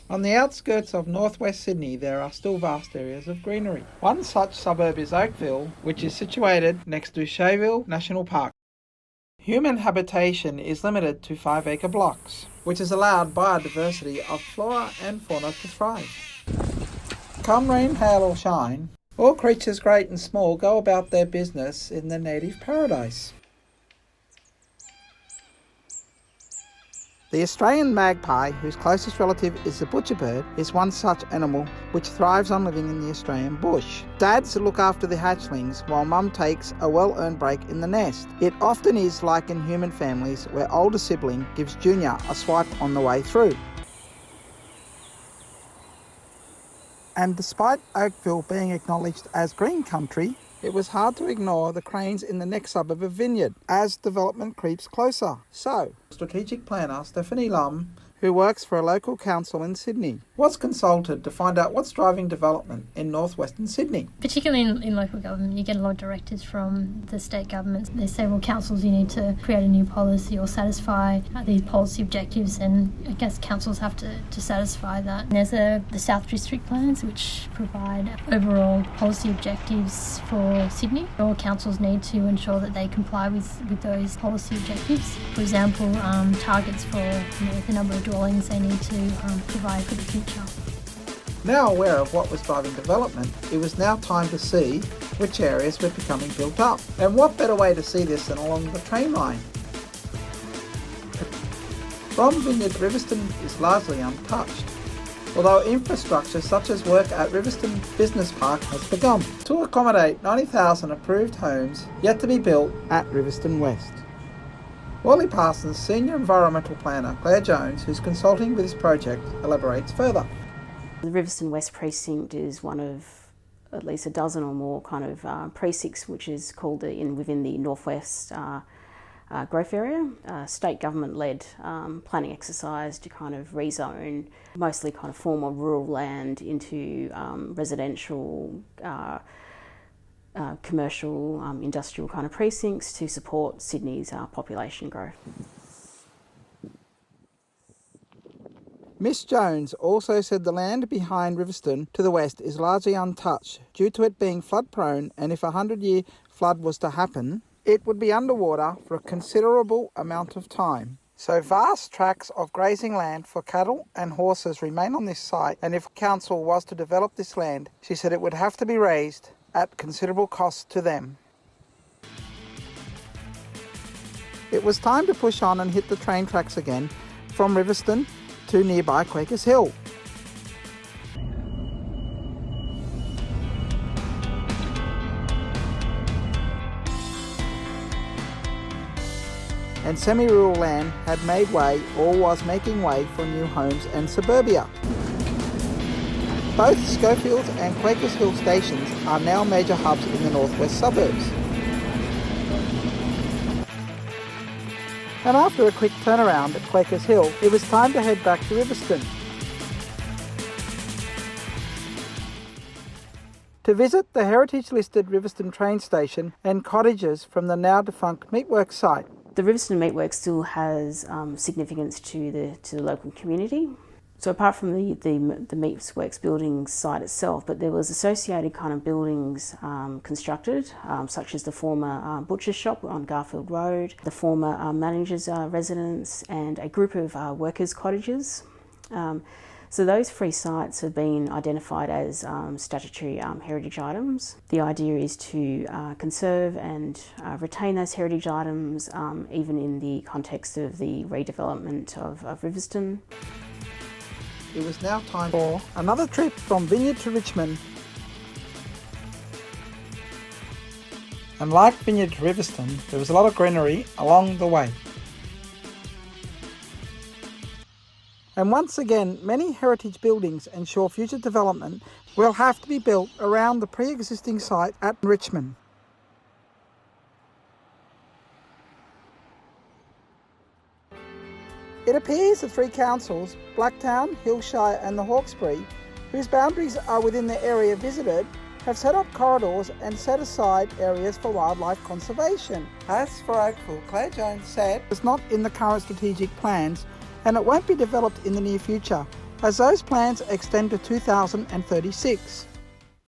On the outskirts of northwest Sydney, there are still vast areas of greenery. One such suburb is Oakville, which is situated next to Shayville National Park. Human habitation is limited to 5-acre blocks, which has allowed biodiversity of flora and fauna to thrive. Come rain, hail or shine, all creatures great and small go about their business in their native paradise. The Australian magpie, whose closest relative is the butcherbird, is one such animal which thrives on living in the Australian bush. Dads look after the hatchlings while mum takes a well-earned break in the nest. It often is like in human families where older sibling gives junior a swipe on the way through. And despite Oakville being acknowledged as green country, it was hard to ignore the cranes in the next suburb of Vineyard as development creeps closer. So, strategic planner Stephanie Lum, who works for a local council in Sydney, was consulted to find out what's driving development in northwestern Sydney. Particularly in local government, you get a lot of directives from the state governments. They say, well, councils, you need to create a new policy or satisfy these policy objectives, and I guess councils have to satisfy that. And there's the South District plans, which provide overall policy objectives for Sydney. All councils need to ensure that they comply with those policy objectives. For example, targets for the number of dwellings they need to provide for the future. Now aware of what was driving development, it was now time to see which areas were becoming built up. And what better way to see this than along the train line? From Vineyard, Riverstone is largely untouched, although infrastructure such as work at Riverstone Business Park has begun to accommodate 90,000 approved homes yet to be built at Riverstone West. Wally Parsons, Senior Environmental Planner Claire Jones, who's consulting with this project, elaborates further. The Riverstone West precinct is one of at least a dozen or more kind of precincts which is called within the Northwest growth area. State government-led planning exercise to kind of rezone mostly kind of former rural land into residential, commercial, industrial kind of precincts to support Sydney's population growth. Miss Jones also said the land behind Riverstone to the west is largely untouched due to it being flood prone, and if a 100-year flood was to happen, it would be underwater for a considerable amount of time. So vast tracts of grazing land for cattle and horses remain on this site, and if council was to develop this land, she said it would have to be raised at considerable cost to them. It was time to push on and hit the train tracks again from Riverstone to nearby Quakers Hill. And semi-rural land had made way or was making way for new homes and suburbia. Both Schofields and Quakers Hill stations are now major hubs in the northwest suburbs. And after a quick turnaround at Quakers Hill, it was time to head back to Riverstone to visit the heritage-listed Riverstone train station and cottages from the now-defunct Meatworks site. The Riverstone Meatworks still has significance to the local community. So apart from the Meatworks building site itself, but there was associated kind of buildings constructed, such as the former butcher shop on Garfield Road, the former manager's residence, and a group of workers' cottages. So those three sites have been identified as statutory heritage items. The idea is to conserve and retain those heritage items, even in the context of the redevelopment of Riverstone. It was now time for another trip from Vineyard to Richmond. And like Vineyard to Riverstone, there was a lot of greenery along the way. And once again, many heritage buildings ensure future development will have to be built around the pre-existing site at Richmond. It appears the three councils, Blacktown, Hillshire and the Hawkesbury, whose boundaries are within the area visited, have set up corridors and set aside areas for wildlife conservation. As for Oakville, Claire Jones said it's not in the current strategic plans and it won't be developed in the near future, as those plans extend to 2036.